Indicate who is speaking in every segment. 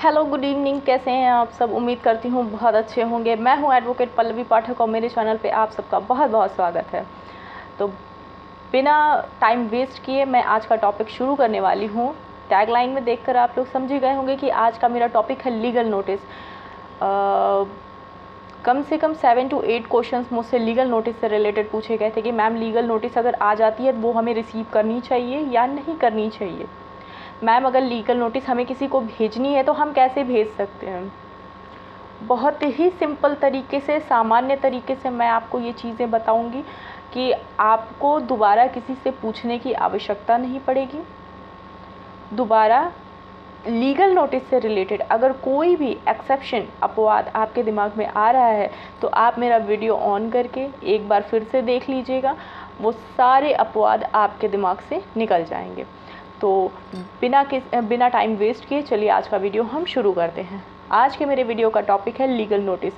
Speaker 1: Hello, good evening. कैसे हैं आप सब? उम्मीद करती हूँ बहुत अच्छे होंगे। मैं हूँ एडवोकेट पल्लवी पाठक और मेरे चैनल पे आप सबका बहुत बहुत स्वागत है। तो बिना टाइम वेस्ट किए मैं आज का टॉपिक शुरू करने वाली हूँ। टैगलाइन में देखकर आप लोग समझ ही गए होंगे कि आज का मेरा टॉपिक है लीगल नोटिस। कम से कम 7 to 8 क्वेश्चंस मुझसे लीगल नोटिस से रिलेटेड पूछे गए थे कि मैम लीगल नोटिस अगर आ जाती है वो हमें रिसीव करनी चाहिए या नहीं करनी चाहिए। मैम अगर लीगल नोटिस हमें किसी को भेजनी है तो हम कैसे भेज सकते हैं। बहुत ही सिंपल तरीके से, सामान्य तरीके से मैं आपको ये चीज़ें बताऊंगी कि आपको दोबारा किसी से पूछने की आवश्यकता नहीं पड़ेगी। दोबारा लीगल नोटिस से रिलेटेड अगर कोई भी एक्सेप्शन, अपवाद आपके दिमाग में आ रहा है तो आप मेरा वीडियो ऑन करके एक बार फिर से देख लीजिएगा, वो सारे अपवाद आपके दिमाग से निकल जाएंगे। तो बिना टाइम वेस्ट किए चलिए आज का वीडियो हम शुरू करते हैं। आज के मेरे वीडियो का टॉपिक है लीगल नोटिस।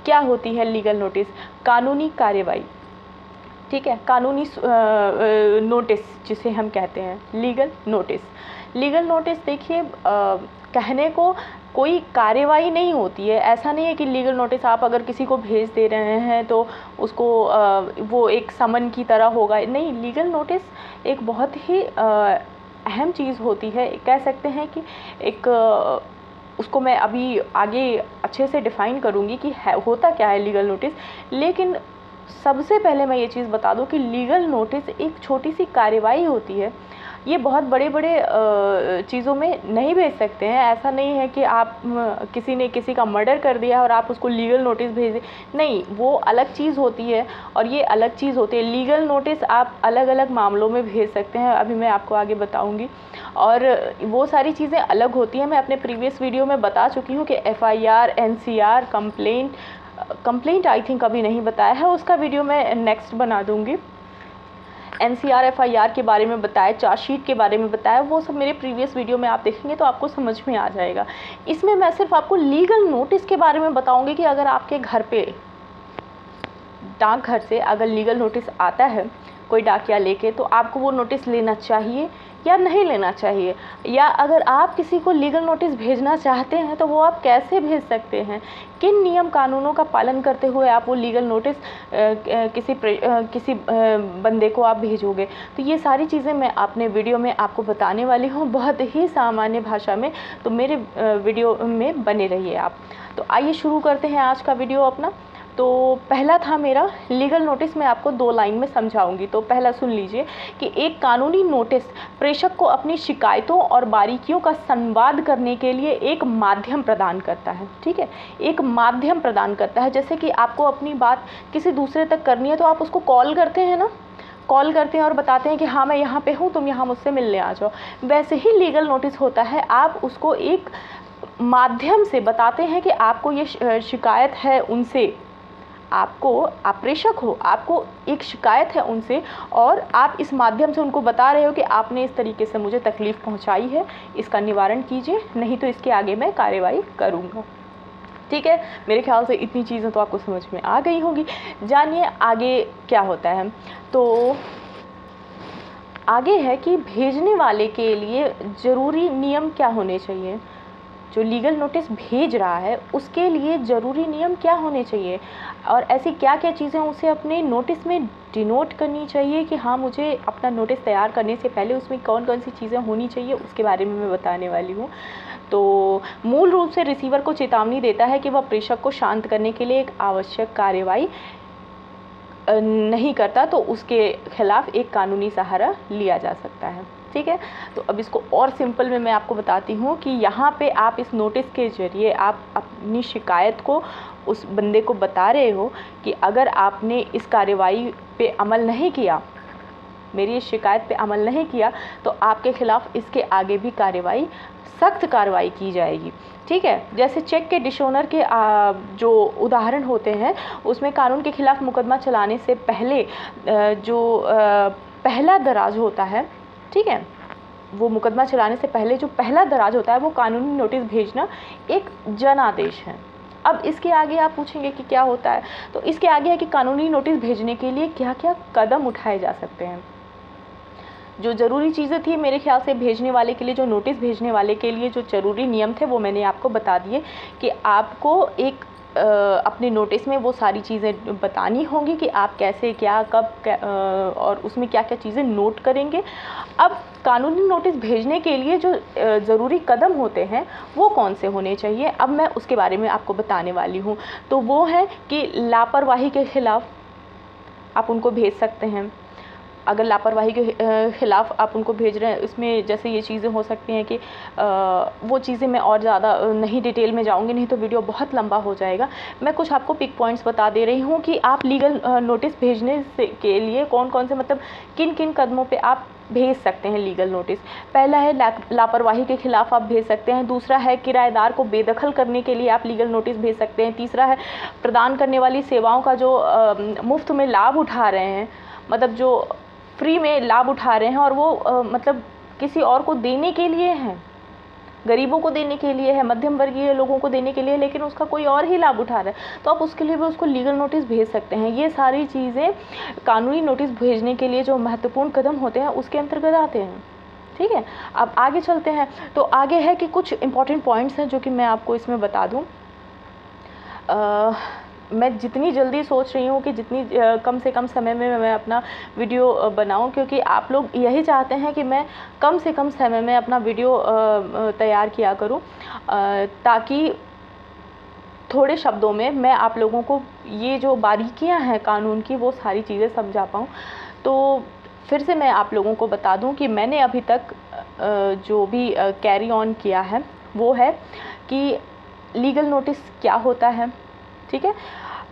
Speaker 1: क्या होती है लीगल नोटिस? कानूनी कार्यवाही, ठीक है। कानूनी नोटिस जिसे हम कहते हैं लीगल नोटिस। लीगल नोटिस देखिए, कहने को कोई कार्यवाही नहीं होती है। ऐसा नहीं है कि लीगल नोटिस आप अगर किसी को भेज दे रहे हैं तो उसको वो एक समन की तरह होगा। नहीं, लीगल नोटिस एक बहुत ही अहम चीज़ होती है। कह सकते हैं कि एक उसको मैं अभी आगे अच्छे से डिफ़ाइन करूँगी कि होता क्या है लीगल नोटिस। लेकिन सबसे पहले मैं ये चीज़ बता दूं कि लीगल नोटिस एक छोटी सी कार्यवाही होती है। ये बहुत बड़े बड़े चीज़ों में नहीं भेज सकते हैं। ऐसा नहीं है कि आप किसी ने किसी का मर्डर कर दिया और आप उसको लीगल नोटिस भेज दें। नहीं, वो अलग चीज़ होती है और ये अलग चीज़ होती है। लीगल नोटिस आप अलग अलग मामलों में भेज सकते हैं, अभी मैं आपको आगे बताऊंगी। और वो सारी चीज़ें अलग होती हैं। मैं अपने प्रीवियस वीडियो में बता चुकी हूँ कि FIR, NCR, complaint I think अभी नहीं बताया है, उसका वीडियो मैं नेक्स्ट बना दूंगी। NCR FIR के बारे में बताया, चार्जशीट के बारे में बताया, वो सब मेरे प्रीवियस वीडियो में आप देखेंगे तो आपको समझ में आ जाएगा। इसमें मैं सिर्फ आपको लीगल नोटिस के बारे में बताऊंगी कि अगर आपके घर पे डाकघर से अगर लीगल नोटिस आता है कोई डाकिया लेके, तो आपको वो नोटिस लेना चाहिए या नहीं लेना चाहिए, या अगर आप किसी को लीगल नोटिस भेजना चाहते हैं तो वो आप कैसे भेज सकते हैं, किन नियम कानूनों का पालन करते हुए आप वो लीगल नोटिस किसी बंदे को आप भेजोगे। तो ये सारी चीज़ें मैं अपने वीडियो में आपको बताने वाली हूँ बहुत ही सामान्य भाषा में। तो मेरे वीडियो में बने रहिए आप। तो आइए शुरू करते हैं आज का वीडियो अपना। तो पहला था मेरा लीगल नोटिस, मैं आपको 2 लाइन में समझाऊंगी। तो पहला सुन लीजिए कि एक कानूनी नोटिस प्रेषक को अपनी शिकायतों और बारीकियों का संवाद करने के लिए एक माध्यम प्रदान करता है, ठीक है। एक माध्यम प्रदान करता है। जैसे कि आपको अपनी बात किसी दूसरे तक करनी है तो आप उसको कॉल करते हैं ना, कॉल करते हैं और बताते हैं कि हाँ मैं यहाँ पे हूँ, तुम यहाँ मुझसे मिलने आ जाओ। वैसे ही लीगल नोटिस होता है। आप उसको एक माध्यम से बताते हैं कि आपको ये शिकायत है उनसे, आप प्रेषक हो, आपको एक शिकायत है उनसे और आप इस माध्यम से उनको बता रहे हो कि आपने इस तरीके से मुझे तकलीफ़ पहुंचाई है, इसका निवारण कीजिए, नहीं तो इसके आगे मैं कार्रवाई करूंगा। ठीक है, मेरे ख्याल से इतनी चीज़ें तो आपको समझ में आ गई होंगी। जानिए आगे क्या होता है। तो आगे है कि भेजने वाले के लिए ज़रूरी नियम क्या होने चाहिए। जो लीगल नोटिस भेज रहा है उसके लिए ज़रूरी नियम क्या होने चाहिए और ऐसी क्या क्या चीज़ें उसे अपने नोटिस में डिनोट करनी चाहिए कि हाँ मुझे अपना नोटिस तैयार करने से पहले उसमें कौन कौन सी चीज़ें होनी चाहिए, उसके बारे में मैं बताने वाली हूँ। तो मूल रूप से रिसीवर को चेतावनी देता है कि वह प्रेषक को शांत करने के लिए एक आवश्यक कार्यवाही नहीं करता तो उसके खिलाफ एक कानूनी सहारा लिया जा सकता है, ठीक है। तो अब इसको और सिंपल में मैं आपको बताती हूँ कि यहाँ पे आप इस नोटिस के ज़रिए आप अपनी शिकायत को उस बंदे को बता रहे हो कि अगर आपने इस कार्यवाही पे अमल नहीं किया, मेरी इस शिकायत पे अमल नहीं किया, तो आपके खिलाफ इसके आगे भी कार्रवाई, सख्त कार्रवाई की जाएगी, ठीक है। जैसे चेक के डिसऑनर के जो उदाहरण होते हैं उसमें कानून के खिलाफ मुकदमा चलाने से पहले जो पहला दराज होता है, ठीक है, वो मुकदमा चलाने से पहले जो पहला दराज होता है वो कानूनी नोटिस भेजना एक जनादेश है। अब इसके आगे आप पूछेंगे कि क्या होता है, तो इसके आगे है कि कानूनी नोटिस भेजने के लिए क्या क्या कदम उठाए जा सकते हैं। जो ज़रूरी चीज़ें थी मेरे ख्याल से भेजने वाले के लिए, जो नोटिस भेजने वाले के लिए जो ज़रूरी नियम थे वो मैंने आपको बता दिए कि आपको एक अपने नोटिस में वो सारी चीज़ें बतानी होंगी कि आप कैसे, क्या, कब और उसमें क्या क्या चीज़ें नोट करेंगे। अब कानूनी नोटिस भेजने के लिए जो ज़रूरी कदम होते हैं वो कौन से होने चाहिए, अब मैं उसके बारे में आपको बताने वाली हूँ। तो वो है कि लापरवाही के ख़िलाफ़ आप उनको भेज सकते हैं। अगर लापरवाही के ख़िलाफ़ आप उनको भेज रहे हैं, इसमें जैसे ये चीज़ें हो सकती हैं कि वो चीज़ें मैं और ज़्यादा नहीं डिटेल में जाऊँगी, नहीं तो वीडियो बहुत लंबा हो जाएगा। मैं कुछ आपको पिक पॉइंट्स बता दे रही हूँ कि आप लीगल नोटिस भेजने के लिए कौन कौन से, मतलब किन किन कदमों पे आप भेज सकते हैं लीगल नोटिस। पहला है लापरवाही के ख़िलाफ़ आप भेज सकते हैं। दूसरा है किराएदार को बेदखल करने के लिए आप लीगल नोटिस भेज सकते हैं। तीसरा है प्रदान करने वाली सेवाओं का जो मुफ्त में लाभ उठा रहे हैं, मतलब जो फ्री में लाभ उठा रहे हैं और वो मतलब किसी और को देने के लिए हैं, गरीबों को देने के लिए है, मध्यम वर्गीय लोगों को देने के लिए, लेकिन उसका कोई और ही लाभ उठा रहा है, तो आप उसके लिए भी उसको लीगल नोटिस भेज सकते हैं। ये सारी चीज़ें कानूनी नोटिस भेजने के लिए जो महत्वपूर्ण कदम होते हैं उसके अंतर्गत आते हैं। ठीक है, अब आगे चलते हैं। तो आगे है कि कुछ इंपॉर्टेंट पॉइंट्स हैं जो कि मैं आपको इसमें बता दूँ। मैं जितनी जल्दी सोच रही हूँ कि जितनी कम से कम समय में मैं अपना वीडियो बनाऊँ, क्योंकि आप लोग यही चाहते हैं कि मैं कम से कम समय में अपना वीडियो तैयार किया करूँ, ताकि थोड़े शब्दों में मैं आप लोगों को ये जो बारीकियाँ हैं कानून की वो सारी चीज़ें समझा पाऊँ। तो फिर से मैं आप लोगों को बता दूं कि मैंने अभी तक जो भी कैरी ऑन किया है वो है कि लीगल नोटिस क्या होता है, ठीक है,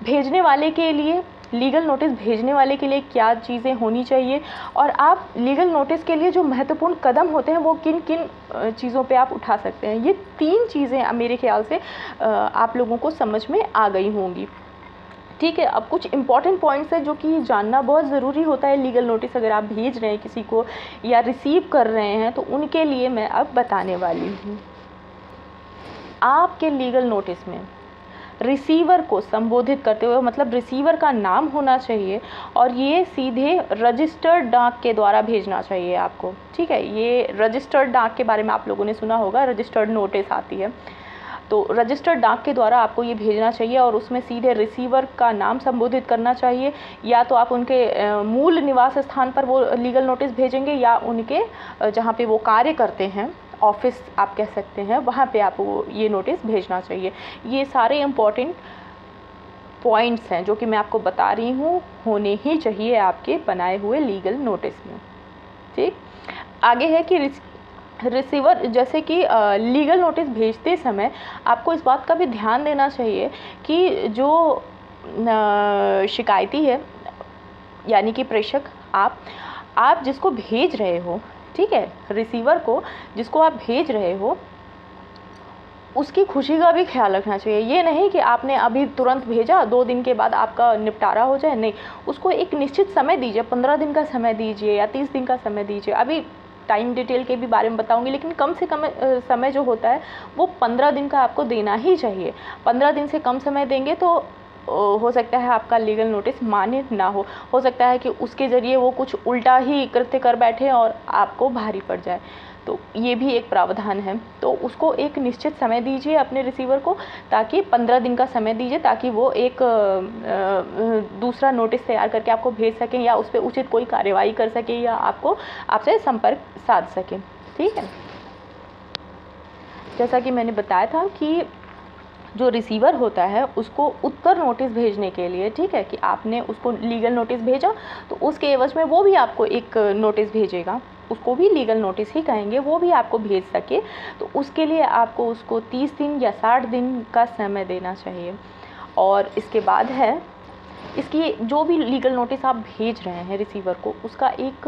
Speaker 1: भेजने वाले के लिए, लीगल नोटिस भेजने वाले के लिए क्या चीज़ें होनी चाहिए, और आप लीगल नोटिस के लिए जो महत्वपूर्ण कदम होते हैं वो किन किन चीज़ों पे आप उठा सकते हैं। ये 3 चीज़ें मेरे ख्याल से आप लोगों को समझ में आ गई होंगी। ठीक है, अब कुछ इंपॉर्टेंट पॉइंट्स हैं जो कि जानना बहुत ज़रूरी होता है लीगल नोटिस अगर आप भेज रहे हैं किसी को या रिसीव कर रहे हैं, तो उनके लिए मैं अब बताने वाली हूँ। आपके लीगल नोटिस में रिसीवर को संबोधित करते हुए, मतलब रिसीवर का नाम होना चाहिए और ये सीधे रजिस्टर्ड डाक के द्वारा भेजना चाहिए आपको। ठीक है, ये रजिस्टर्ड डाक के बारे में आप लोगों ने सुना होगा, रजिस्टर्ड नोटिस आती है, तो रजिस्टर्ड डाक के द्वारा आपको ये भेजना चाहिए और उसमें सीधे रिसीवर का नाम संबोधित करना चाहिए। या तो आप उनके मूल निवास स्थान पर वो लीगल नोटिस भेजेंगे या उनके जहाँ पे वो कार्य करते हैं, ऑफिस आप कह सकते हैं, वहाँ पे आपको ये नोटिस भेजना चाहिए। ये सारे इम्पोर्टेंट पॉइंट्स हैं जो कि मैं आपको बता रही हूँ, होने ही चाहिए आपके बनाए हुए लीगल नोटिस में। ठीक, आगे है कि रिसीवर, जैसे कि लीगल नोटिस भेजते समय आपको इस बात का भी ध्यान देना चाहिए कि जो शिकायती है यानी कि प्रेषक, आप जिसको भेज रहे हो, ठीक है, रिसीवर को जिसको आप भेज रहे हो उसकी खुशी का भी ख्याल रखना चाहिए। ये नहीं कि आपने अभी तुरंत भेजा, 2 दिन के बाद आपका निपटारा हो जाए, नहीं, उसको एक निश्चित समय दीजिए, 15 दिन का समय दीजिए या 30 दिन का समय दीजिए। अभी टाइम डिटेल के भी बारे में बताऊंगी, लेकिन कम से कम समय जो होता है वो 15 दिन का आपको देना ही चाहिए। 15 दिन से कम समय देंगे तो हो सकता है आपका लीगल नोटिस मान्य ना हो सकता है कि उसके ज़रिए वो कुछ उल्टा ही कृत्य कर बैठे और आपको भारी पड़ जाए, तो ये भी एक प्रावधान है। तो उसको एक निश्चित समय दीजिए अपने रिसीवर को, ताकि 15 दिन का समय दीजिए ताकि वो एक दूसरा नोटिस तैयार करके आपको भेज सकें या उस पर उचित कोई कार्यवाही कर सके या आपसे संपर्क साध सकें। ठीक है, जैसा कि मैंने बताया था कि जो रिसीवर होता है उसको उत्तर नोटिस भेजने के लिए, ठीक है, कि आपने उसको लीगल नोटिस भेजा तो उसके एवज में वो भी आपको एक नोटिस भेजेगा, उसको भी लीगल नोटिस ही कहेंगे, वो भी आपको भेज सके, तो उसके लिए आपको उसको 30 दिन या 60 दिन का समय देना चाहिए। और इसके बाद है, इसकी जो भी लीगल नोटिस आप भेज रहे हैं रिसीवर को, उसका एक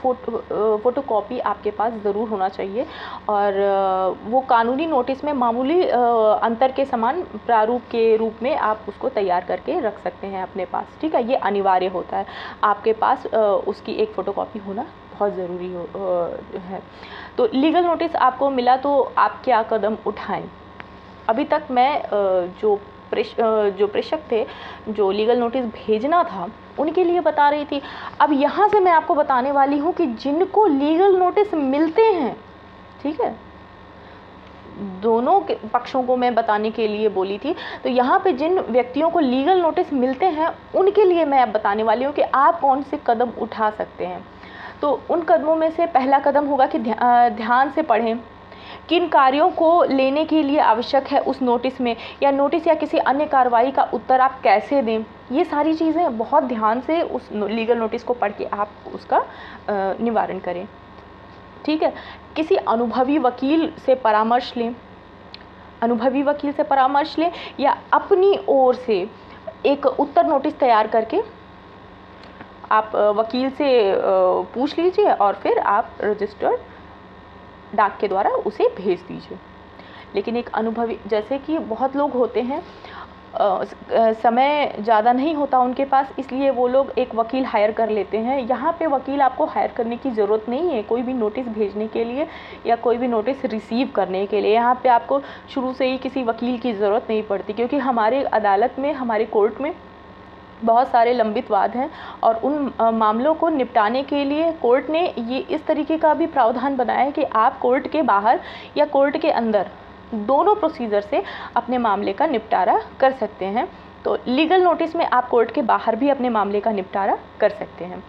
Speaker 1: फ़ोटोकॉपी आपके पास ज़रूर होना चाहिए, और वो कानूनी नोटिस में मामूली अंतर के समान प्रारूप के रूप में आप उसको तैयार करके रख सकते हैं अपने पास। ठीक है, ये अनिवार्य होता है, आपके पास उसकी एक फ़ोटोकॉपी होना बहुत ज़रूरी है। तो लीगल नोटिस आपको मिला तो आप क्या कदम उठाएं? अभी तक मैं जो प्रेषक थे, जो लीगल नोटिस भेजना था उनके लिए बता रही थी। अब यहाँ से मैं आपको बताने वाली हूँ कि जिनको लीगल नोटिस मिलते हैं, ठीक है, दोनों के पक्षों को मैं बताने के लिए बोली थी। तो यहाँ पे जिन व्यक्तियों को लीगल नोटिस मिलते हैं उनके लिए मैं अब बताने वाली हूँ कि आप कौन से कदम उठा सकते हैं। तो उन कदमों में से पहला कदम होगा कि ध्यान से पढ़ें किन कार्यों को लेने के लिए आवश्यक है उस नोटिस में, या नोटिस या किसी अन्य कार्रवाई का उत्तर आप कैसे दें। ये सारी चीज़ें बहुत ध्यान से उस लीगल नोटिस को पढ़ के आप उसका निवारण करें, ठीक है। किसी अनुभवी वकील से परामर्श लें, अनुभवी वकील से परामर्श लें, या अपनी ओर से एक उत्तर नोटिस तैयार करके आप वकील से पूछ लीजिए और फिर आप रजिस्टर्ड डाक के द्वारा उसे भेज दीजिए। लेकिन एक अनुभवी, जैसे कि बहुत लोग होते हैं समय ज़्यादा नहीं होता उनके पास, इसलिए वो लोग एक वकील हायर कर लेते हैं। यहाँ पे वकील आपको हायर करने की ज़रूरत नहीं है कोई भी नोटिस भेजने के लिए या कोई भी नोटिस रिसीव करने के लिए। यहाँ पे आपको शुरू से ही किसी वकील की ज़रूरत नहीं पड़ती, क्योंकि हमारे अदालत में, हमारे कोर्ट में बहुत सारे लंबित वाद हैं और उन मामलों को निपटाने के लिए कोर्ट ने ये इस तरीके का भी प्रावधान बनाया है कि आप कोर्ट के बाहर या कोर्ट के अंदर दोनों प्रोसीजर से अपने मामले का निपटारा कर सकते हैं। तो लीगल नोटिस में आप कोर्ट के बाहर भी अपने मामले का निपटारा कर सकते हैं।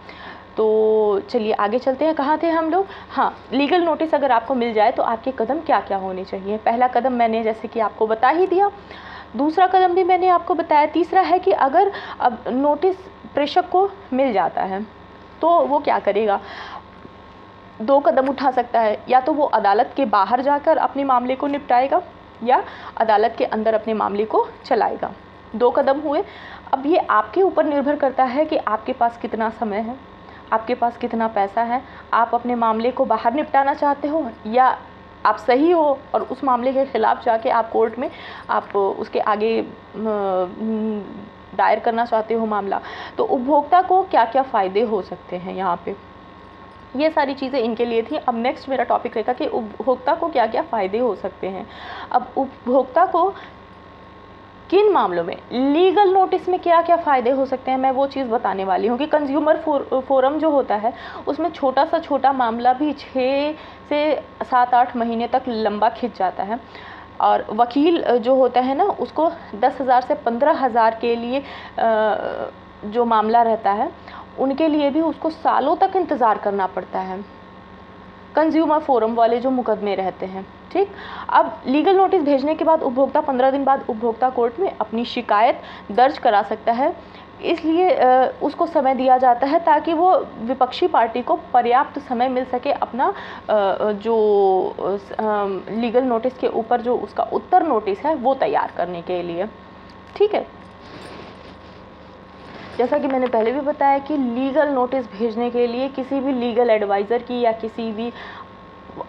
Speaker 1: तो चलिए आगे चलते हैं, कहाँ थे हम लोग। हाँ, लीगल नोटिस अगर आपको मिल जाए तो आपके कदम क्या क्या होने चाहिए। पहला कदम मैंने जैसे कि आपको बता ही दिया, दूसरा कदम भी मैंने आपको बताया, तीसरा है कि अगर अब नोटिस प्रेषक को मिल जाता है तो वो क्या करेगा। 2 कदम उठा सकता है, या तो वो अदालत के बाहर जाकर अपने मामले को निपटाएगा या अदालत के अंदर अपने मामले को चलाएगा। 2 कदम हुए। अब ये आपके ऊपर निर्भर करता है कि आपके पास कितना समय है, आपके पास कितना पैसा है, आप अपने मामले को बाहर निपटाना चाहते हो या आप सही हो और उस मामले के ख़िलाफ़ जाके आप कोर्ट में आप उसके आगे दायर करना चाहते हो मामला। तो उपभोक्ता को क्या क्या फ़ायदे हो सकते हैं, यहाँ पे ये सारी चीज़ें इनके लिए थी। अब नेक्स्ट मेरा टॉपिक रहेगा कि उपभोक्ता को क्या क्या फ़ायदे हो सकते हैं। अब उपभोक्ता को किन मामलों में लीगल नोटिस में क्या क्या फ़ायदे हो सकते हैं, मैं वो चीज़ बताने वाली हूँ कि कंज्यूमर फोरम जो होता है उसमें छोटा सा छोटा मामला भी 6 से 7-8 महीने तक लंबा खिंच जाता है, और वकील जो होता है ना उसको 10,000 से 15,000 के लिए जो मामला रहता है उनके लिए भी उसको सालों तक इंतज़ार करना पड़ता है, कंज्यूमर फोरम वाले जो मुकदमे रहते हैं, ठीक। अब लीगल नोटिस भेजने के बाद उपभोक्ता 15 दिन बाद उपभोक्ता कोर्ट में अपनी शिकायत दर्ज करा सकता है, इसलिए उसको समय दिया जाता है ताकि वो विपक्षी पार्टी को पर्याप्त समय मिल सके अपना जो लीगल नोटिस के ऊपर जो उसका उत्तर नोटिस है वो तैयार करने के लिए, ठीक है। जैसा कि मैंने पहले भी बताया कि लीगल नोटिस भेजने के लिए किसी भी लीगल एडवाइज़र की या किसी भी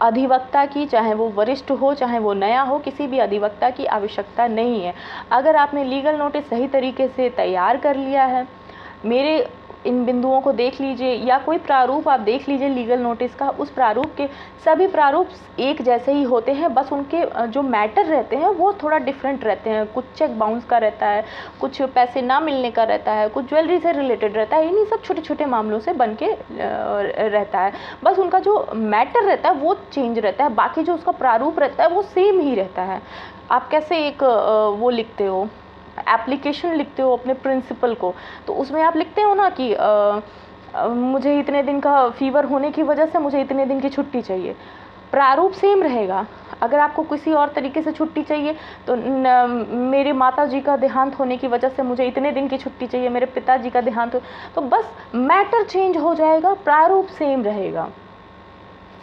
Speaker 1: अधिवक्ता की, चाहे वो वरिष्ठ हो चाहे वो नया हो, किसी भी अधिवक्ता की आवश्यकता नहीं है। अगर आपने लीगल नोटिस सही तरीके से तैयार कर लिया है, मेरे इन बिंदुओं को देख लीजिए या कोई प्रारूप आप देख लीजिए लीगल नोटिस का, उस प्रारूप के सभी प्रारूप एक जैसे ही होते हैं, बस उनके जो मैटर रहते हैं वो थोड़ा डिफरेंट रहते हैं। कुछ चेक बाउंस का रहता है, कुछ पैसे ना मिलने का रहता है, कुछ ज्वेलरी से रिलेटेड रहता है, इन्हीं सब छोटे छोटे मामलों से बन के रहता है। बस उनका जो मैटर रहता है वो चेंज रहता है, बाकी जो उसका प्रारूप रहता है वो सेम ही रहता है। आप कैसे एक वो लिखते हो, एप्लीकेशन लिखते हो अपने प्रिंसिपल को, तो उसमें आप लिखते हो ना कि मुझे इतने दिन का फीवर होने की वजह से मुझे इतने दिन की छुट्टी चाहिए, प्रारूप सेम रहेगा। अगर आपको किसी और तरीके से छुट्टी चाहिए तो मेरे माता जी का देहांत होने की वजह से मुझे इतने दिन की छुट्टी चाहिए, मेरे पिताजी का देहांत हो, तो बस मैटर चेंज हो जाएगा, प्रारूप सेम रहेगा।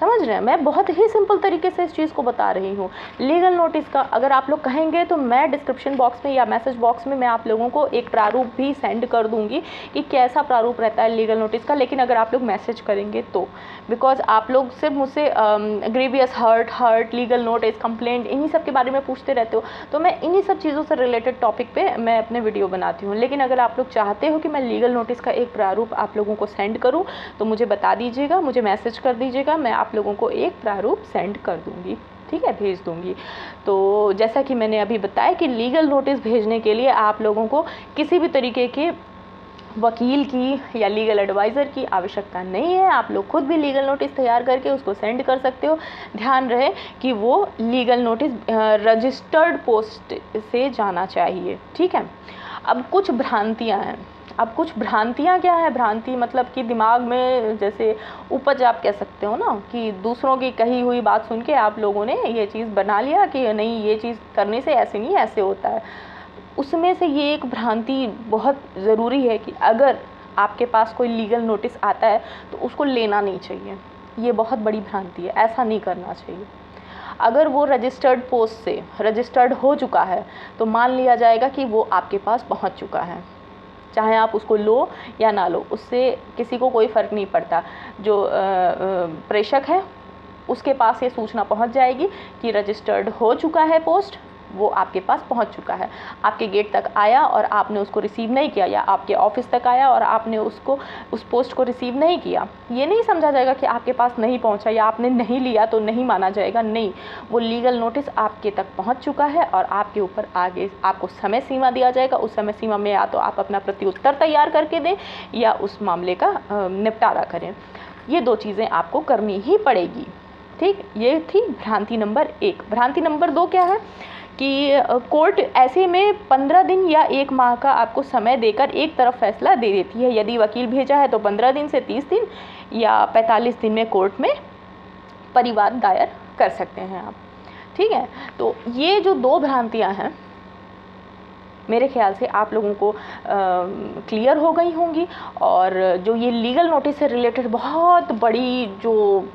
Speaker 1: समझ रहे हैं, मैं बहुत ही सिंपल तरीके से इस चीज़ को बता रही हूँ। लीगल नोटिस का अगर आप लोग कहेंगे तो मैं डिस्क्रिप्शन बॉक्स में या मैसेज बॉक्स में मैं आप लोगों को एक प्रारूप भी सेंड कर दूँगी कि कैसा प्रारूप रहता है लीगल नोटिस का। लेकिन अगर आप लोग मैसेज करेंगे तो, बिकॉज आप लोग सिर्फ मुझसे grievous hurt, legal notice, complaint, इन्हीं सब के बारे में पूछते रहते हो, तो मैं इन्हीं सब चीज़ों से रिलेटेड टॉपिक पे मैं अपने वीडियो बनाती हूँ। लेकिन अगर आप लोग चाहते हो कि मैं लीगल नोटिस का एक प्रारूप आप लोगों को सेंड करूँ तो मुझे बता दीजिएगा, मुझे मैसेज कर दीजिएगा, मैं आप लोगों को एक प्रारूप सेंड कर दूँगी, ठीक है, भेज दूँगी। तो जैसा कि मैंने अभी बताया कि लीगल नोटिस भेजने के लिए आप लोगों को किसी भी तरीके के वकील की या लीगल एडवाइज़र की आवश्यकता नहीं है। आप लोग खुद भी लीगल नोटिस तैयार करके उसको सेंड कर सकते हो। ध्यान रहे कि वो लीगल नोटिस रजिस्टर्ड पोस्ट से जाना चाहिए, ठीक है। अब कुछ भ्रांतियाँ हैं। अब कुछ भ्रांतियाँ क्या है? भ्रांति मतलब कि दिमाग में जैसे उपज आप कह सकते हो ना, कि दूसरों की कही हुई बात सुन के आप लोगों ने ये चीज़ बना लिया कि नहीं, ये चीज़ करने से ऐसे नहीं, ऐसे होता है। उसमें से ये एक भ्रांति बहुत ज़रूरी है कि अगर आपके पास कोई लीगल नोटिस आता है तो उसको लेना नहीं चाहिए। ये बहुत बड़ी भ्रांति है, ऐसा नहीं करना चाहिए। अगर वो रजिस्टर्ड पोस्ट से रजिस्टर्ड हो चुका है तो मान लिया जाएगा कि वो आपके पास पहुंच चुका है। चाहे आप उसको लो या ना लो, उससे किसी को कोई फ़र्क नहीं पड़ता। जो प्रेषक है उसके पास ये सूचना पहुंच जाएगी कि रजिस्टर्ड हो चुका है पोस्ट, वो आपके पास पहुंच चुका है। आपके गेट तक आया और आपने उसको रिसीव नहीं किया, या आपके ऑफिस तक आया और आपने उसको उस पोस्ट को रिसीव नहीं किया, ये नहीं समझा जाएगा कि आपके पास नहीं पहुंचा या आपने नहीं लिया तो नहीं माना जाएगा। नहीं, वो लीगल नोटिस आपके तक पहुंच चुका है और आपके ऊपर आगे आपको समय सीमा दिया जाएगा। उस समय सीमा में या तो आप अपना प्रत्युत्तर तैयार करके दें या उस मामले का निपटारा करें। ये 2 चीज़ें आपको करनी ही पड़ेगी, ठीक। ये थी भ्रांति नंबर 1। भ्रांति नंबर 2 क्या है कि कोर्ट ऐसे में 15 दिन या 1 माह का आपको समय देकर एक तरफ फैसला दे देती है। यदि वकील भेजा है तो 15 दिन से 30 दिन या 45 दिन में कोर्ट में परिवाद दायर कर सकते हैं आप, ठीक है। तो ये जो 2 भ्रांतियां हैं मेरे ख्याल से आप लोगों को क्लियर हो गई होंगी। और जो ये लीगल नोटिस से रिलेटेड बहुत बड़ी जो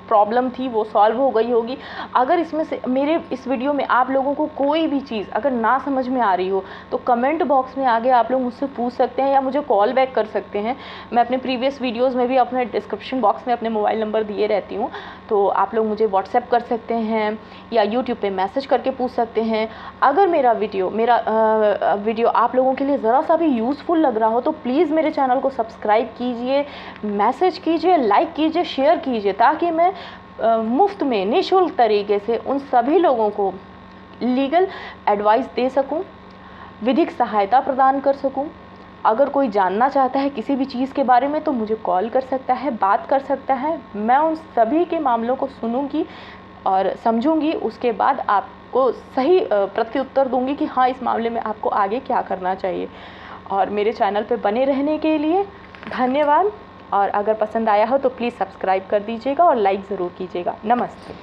Speaker 1: प्रॉब्लम थी वो सॉल्व हो गई होगी। अगर इसमें से मेरे इस वीडियो में आप लोगों को कोई भी चीज़ अगर ना समझ में आ रही हो तो कमेंट बॉक्स में आगे आप लोग मुझसे पूछ सकते हैं या मुझे कॉल बैक कर सकते हैं। मैं अपने प्रीवियस वीडियोज़ में भी अपने डिस्क्रिप्शन बॉक्स में अपने मोबाइल नंबर दिए रहती हूँ, तो आप लोग मुझे व्हाट्सएप कर सकते हैं या यूट्यूब पर मैसेज करके पूछ सकते हैं। अगर मेरा वीडियो आप लोगों के लिए ज़रा सा भी यूज़फुल लग रहा हो तो प्लीज़ मेरे चैनल को सब्सक्राइब कीजिए, मैसेज कीजिए, लाइक कीजिए, शेयर कीजिए, ताकि मैं मुफ्त में निःशुल्क तरीके से उन सभी लोगों को लीगल एडवाइस दे सकूं, विधिक सहायता प्रदान कर सकूं। अगर कोई जानना चाहता है किसी भी चीज़ के बारे में तो मुझे कॉल कर सकता है, बात कर सकता है। मैं उन सभी के मामलों को सुनूंगी और समझूंगी, उसके बाद आपको सही प्रत्युत्तर दूंगी कि हाँ, इस मामले में आपको आगे क्या करना चाहिए। और मेरे चैनल पे बने रहने के लिए धन्यवाद। और अगर पसंद आया हो तो प्लीज़ सब्सक्राइब कर दीजिएगा और लाइक ज़रूर कीजिएगा। नमस्ते।